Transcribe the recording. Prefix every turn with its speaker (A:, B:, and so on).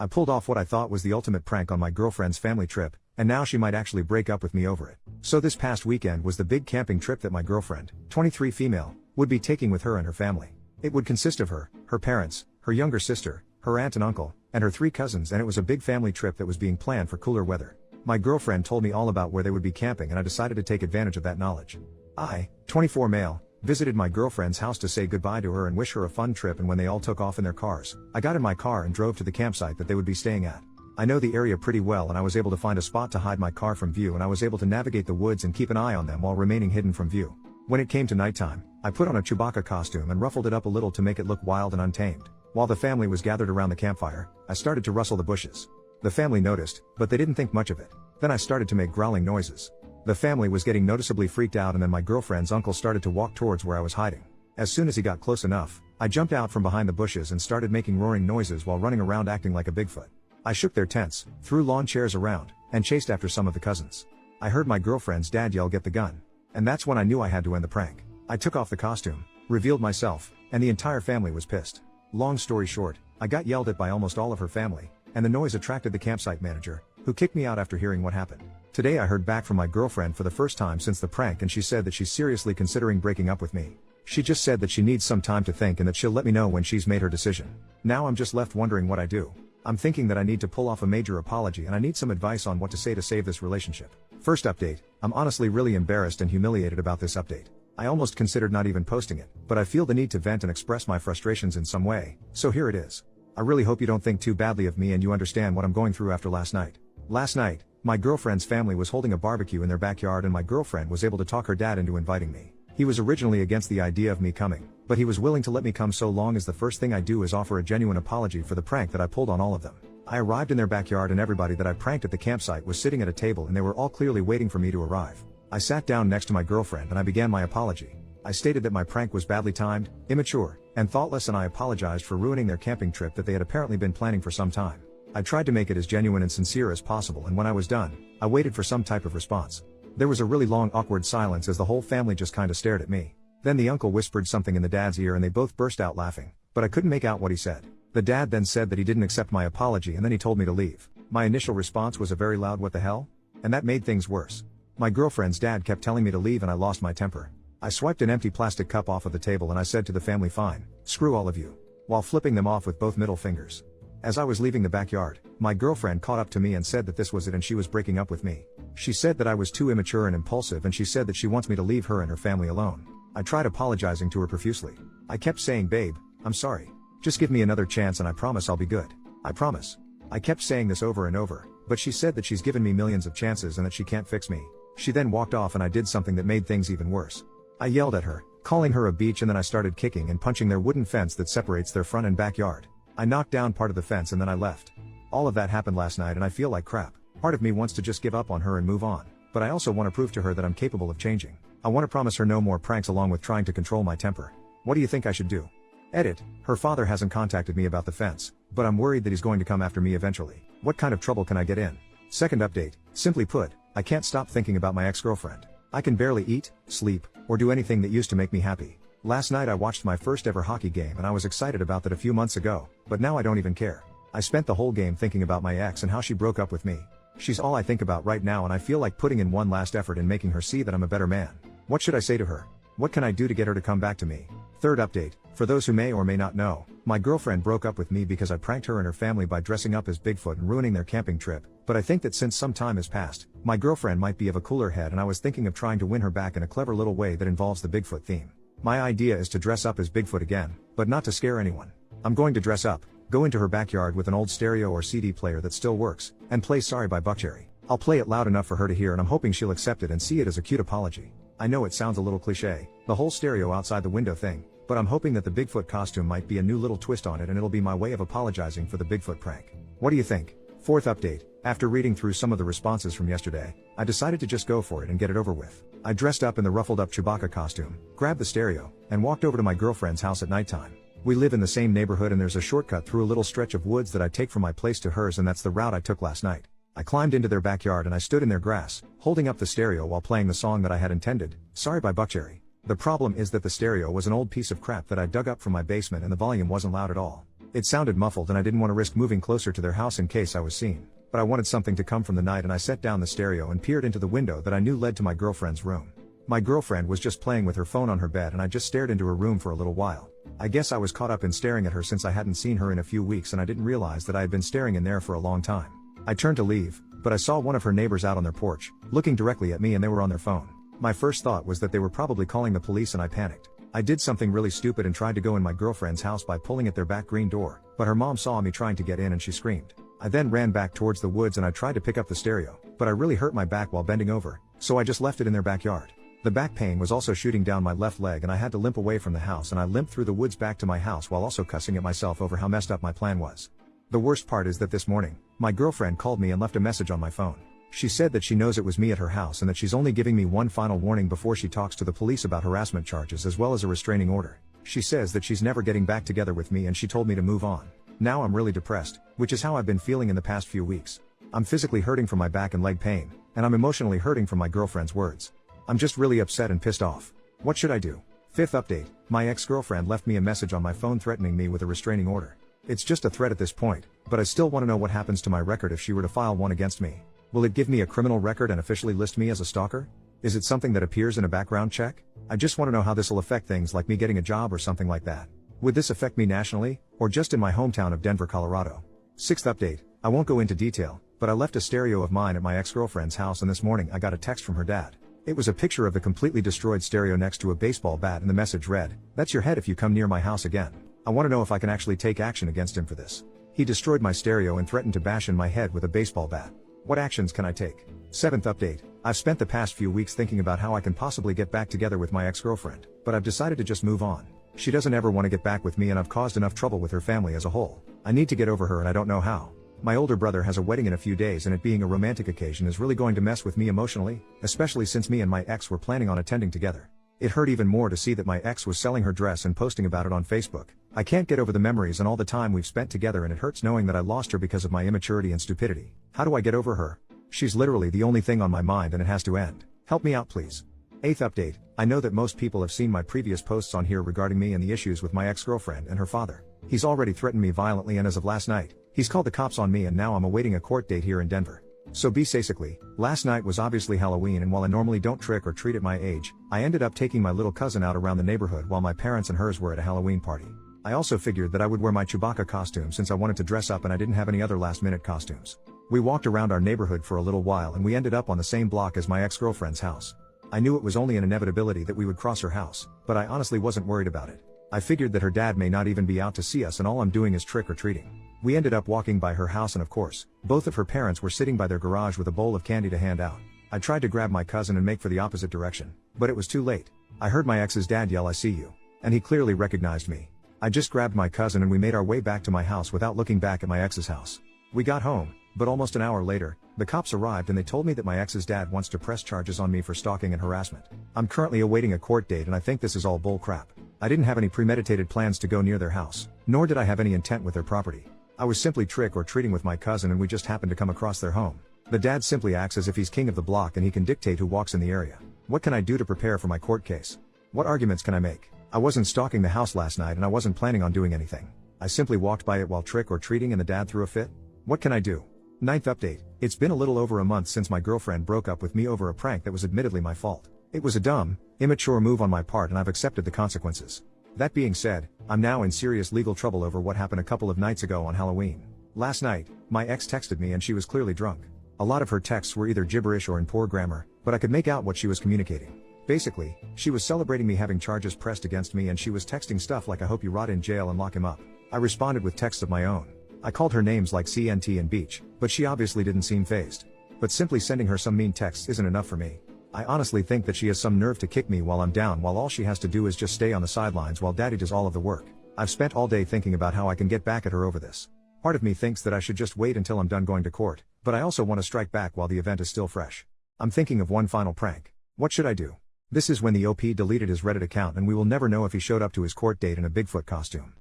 A: I pulled off what I thought was the ultimate prank on my girlfriend's family trip, and now she might actually break up with me over it. So this past weekend was the big camping trip that my girlfriend, 23 female, would be taking with her and her family. It would consist of her parents, her younger sister, her aunt and uncle, and her 3 cousins, and it was a big family trip that was being planned for cooler weather. My girlfriend told me all about where they would be camping, and I decided to take advantage of that knowledge. I, 24 male, visited my girlfriend's house to say goodbye to her and wish her a fun trip, and when they all took off in their cars, I got in my car and drove to the campsite that they would be staying at. I know the area pretty well, and I was able to find a spot to hide my car from view, and I was able to navigate the woods and keep an eye on them while remaining hidden from view. When it came to nighttime, I put on a Chewbacca costume and ruffled it up a little to make it look wild and untamed. While the family was gathered around the campfire, I started to rustle the bushes. The family noticed, but they didn't think much of it. Then I started to make growling noises. The family was getting noticeably freaked out, and then my girlfriend's uncle started to walk towards where I was hiding. As soon as he got close enough, I jumped out from behind the bushes and started making roaring noises while running around acting like a Bigfoot. I shook their tents, threw lawn chairs around, and chased after some of the cousins. I heard my girlfriend's dad yell, "Get the gun." And that's when I knew I had to end the prank. I took off the costume, revealed myself, and the entire family was pissed. Long story short, I got yelled at by almost all of her family, and the noise attracted the campsite manager, who kicked me out after hearing what happened. Today I heard back from my girlfriend for the first time since the prank, and she said that she's seriously considering breaking up with me. She just said that she needs some time to think and that she'll let me know when she's made her decision. Now I'm just left wondering what I do. I'm thinking that I need to pull off a major apology, and I need some advice on what to say to save this relationship. First update, I'm honestly really embarrassed and humiliated about this update. I almost considered not even posting it, but I feel the need to vent and express my frustrations in some way, so here it is. I really hope you don't think too badly of me and you understand what I'm going through after last night. Last night, my girlfriend's family was holding a barbecue in their backyard, and my girlfriend was able to talk her dad into inviting me. He was originally against the idea of me coming, but he was willing to let me come so long as the first thing I do is offer a genuine apology for the prank that I pulled on all of them. I arrived in their backyard, and everybody that I pranked at the campsite was sitting at a table, and they were all clearly waiting for me to arrive. I sat down next to my girlfriend and I began my apology. I stated that my prank was badly timed, immature, and thoughtless, and I apologized for ruining their camping trip that they had apparently been planning for some time. I tried to make it as genuine and sincere as possible, and when I was done, I waited for some type of response. There was a really long awkward silence as the whole family just kinda stared at me. Then the uncle whispered something in the dad's ear and they both burst out laughing, but I couldn't make out what he said. The dad then said that he didn't accept my apology, and then he told me to leave. My initial response was a very loud "what the hell?" And that made things worse. My girlfriend's dad kept telling me to leave, and I lost my temper. I swiped an empty plastic cup off of the table and I said to the family, "Fine, screw all of you," while flipping them off with both middle fingers. As I was leaving the backyard, my girlfriend caught up to me and said that this was it and she was breaking up with me. She said that I was too immature and impulsive, and she said that she wants me to leave her and her family alone. I tried apologizing to her profusely. I kept saying, "Babe, I'm sorry. Just give me another chance and I promise I'll be good. I promise." I kept saying this over and over, but she said that she's given me millions of chances and that she can't fix me. She then walked off, and I did something that made things even worse. I yelled at her, calling her a beach, and then I started kicking and punching their wooden fence that separates their front and backyard. I knocked down part of the fence and then I left. All of that happened last night and I feel like crap. Part of me wants to just give up on her and move on, but I also want to prove to her that I'm capable of changing. I want to promise her no more pranks along with trying to control my temper. What do you think I should do? Edit, her father hasn't contacted me about the fence, but I'm worried that he's going to come after me eventually. What kind of trouble can I get in? Second update, simply put, I can't stop thinking about my ex-girlfriend. I can barely eat, sleep, or do anything that used to make me happy. Last night I watched my first ever hockey game and I was excited about that a few months ago, but now I don't even care. I spent the whole game thinking about my ex and how she broke up with me. She's all I think about right now, and I feel like putting in one last effort in making her see that I'm a better man. What should I say to her? What can I do to get her to come back to me? Third update, for those who may or may not know, my girlfriend broke up with me because I pranked her and her family by dressing up as Bigfoot and ruining their camping trip, but I think that since some time has passed, my girlfriend might be of a cooler head, and I was thinking of trying to win her back in a clever little way that involves the Bigfoot theme. My idea is to dress up as Bigfoot again, but not to scare anyone. I'm going to dress up, go into her backyard with an old stereo or CD player that still works, and play Sorry by Buckcherry. I'll play it loud enough for her to hear, and I'm hoping she'll accept it and see it as a cute apology. I know it sounds a little cliche, the whole stereo outside the window thing, but I'm hoping that the Bigfoot costume might be a new little twist on it, and it'll be my way of apologizing for the Bigfoot prank. What do you think? Fourth update, after reading through some of the responses from yesterday, I decided to just go for it and get it over with. I dressed up in the ruffled up Chewbacca costume, grabbed the stereo, and walked over to my girlfriend's house at nighttime. We live in the same neighborhood and there's a shortcut through a little stretch of woods that I take from my place to hers, and that's the route I took last night. I climbed into their backyard and I stood in their grass, holding up the stereo while playing the song that I had intended, Sorry by Buckcherry. The problem is that the stereo was an old piece of crap that I dug up from my basement and the volume wasn't loud at all. It sounded muffled and I didn't want to risk moving closer to their house in case I was seen. But I wanted something to come from the night and I set down the stereo and peered into the window that I knew led to my girlfriend's room. My girlfriend was just playing with her phone on her bed and I just stared into her room for a little while. I guess I was caught up in staring at her since I hadn't seen her in a few weeks and I didn't realize that I had been staring in there for a long time. I turned to leave, but I saw one of her neighbors out on their porch, looking directly at me, and they were on their phone. My first thought was that they were probably calling the police and I panicked. I did something really stupid and tried to go in my girlfriend's house by pulling at their back green door, but her mom saw me trying to get in and she screamed. I then ran back towards the woods and I tried to pick up the stereo, but I really hurt my back while bending over, so I just left it in their backyard. The back pain was also shooting down my left leg and I had to limp away from the house, and I limped through the woods back to my house while also cussing at myself over how messed up my plan was. The worst part is that this morning, my girlfriend called me and left a message on my phone. She said that she knows it was me at her house and that she's only giving me one final warning before she talks to the police about harassment charges as well as a restraining order. She says that she's never getting back together with me and she told me to move on. Now I'm really depressed, which is how I've been feeling in the past few weeks. I'm physically hurting from my back and leg pain, and I'm emotionally hurting from my girlfriend's words. I'm just really upset and pissed off. What should I do? Fifth update, my ex-girlfriend left me a message on my phone threatening me with a restraining order. It's just a threat at this point, but I still want to know what happens to my record if she were to file one against me. Will it give me a criminal record and officially list me as a stalker? Is it something that appears in a background check? I just want to know how this will affect things like me getting a job or something like that. Would this affect me nationally, or just in my hometown of Denver, Colorado? Sixth update, I won't go into detail, but I left a stereo of mine at my ex-girlfriend's house and this morning I got a text from her dad. It was a picture of the completely destroyed stereo next to a baseball bat and the message read, "That's your head if you come near my house again." I want to know if I can actually take action against him for this. He destroyed my stereo and threatened to bash in my head with a baseball bat. What actions can I take? Seventh update, I've spent the past few weeks thinking about how I can possibly get back together with my ex-girlfriend, but I've decided to just move on. She doesn't ever want to get back with me and I've caused enough trouble with her family as a whole. I need to get over her and I don't know how. My older brother has a wedding in a few days and it being a romantic occasion is really going to mess with me emotionally, especially since me and my ex were planning on attending together. It hurt even more to see that my ex was selling her dress and posting about it on Facebook. I can't get over the memories and all the time we've spent together, and it hurts knowing that I lost her because of my immaturity and stupidity. How do I get over her? She's literally the only thing on my mind and it has to end. Help me out please. Eighth update, I know that most people have seen my previous posts on here regarding me and the issues with my ex-girlfriend and her father. He's already threatened me violently and as of last night, he's called the cops on me and now I'm awaiting a court date here in Denver. So basically, last night was obviously Halloween, and while I normally don't trick or treat at my age, I ended up taking my little cousin out around the neighborhood while my parents and hers were at a Halloween party. I also figured that I would wear my Chewbacca costume since I wanted to dress up and I didn't have any other last-minute costumes. We walked around our neighborhood for a little while and we ended up on the same block as my ex-girlfriend's house. I knew it was only an inevitability that we would cross her house, but I honestly wasn't worried about it. I figured that her dad may not even be out to see us and all I'm doing is trick or treating. We ended up walking by her house and of course, both of her parents were sitting by their garage with a bowl of candy to hand out. I tried to grab my cousin and make for the opposite direction, but it was too late. I heard my ex's dad yell, "I see you," and he clearly recognized me. I just grabbed my cousin and we made our way back to my house without looking back at my ex's house. We got home, but almost an hour later, the cops arrived and they told me that my ex's dad wants to press charges on me for stalking and harassment. I'm currently awaiting a court date and I think this is all bull crap. I didn't have any premeditated plans to go near their house, nor did I have any intent with their property. I was simply trick or treating with my cousin and we just happened to come across their home. The dad simply acts as if he's king of the block and he can dictate who walks in the area. What can I do to prepare for my court case? What arguments can I make? I wasn't stalking the house last night and I wasn't planning on doing anything. I simply walked by it while trick or treating and the dad threw a fit. What can I do? Ninth update, it's been a little over a month since my girlfriend broke up with me over a prank that was admittedly my fault. It was a dumb, immature move on my part and I've accepted the consequences. That being said, I'm now in serious legal trouble over what happened a couple of nights ago on Halloween. Last night, my ex texted me and she was clearly drunk. A lot of her texts were either gibberish or in poor grammar, but I could make out what she was communicating. Basically, she was celebrating me having charges pressed against me and she was texting stuff like "I hope you rot in jail and lock him up." I responded with texts of my own. I called her names like CNT and Beach, but she obviously didn't seem fazed. But simply sending her some mean texts isn't enough for me. I honestly think that she has some nerve to kick me while I'm down, while all she has to do is just stay on the sidelines while daddy does all of the work. I've spent all day thinking about how I can get back at her over this. Part of me thinks that I should just wait until I'm done going to court, but I also want to strike back while the event is still fresh. I'm thinking of one final prank. What should I do? This is when the OP deleted his Reddit account and we will never know if he showed up to his court date in a Bigfoot costume.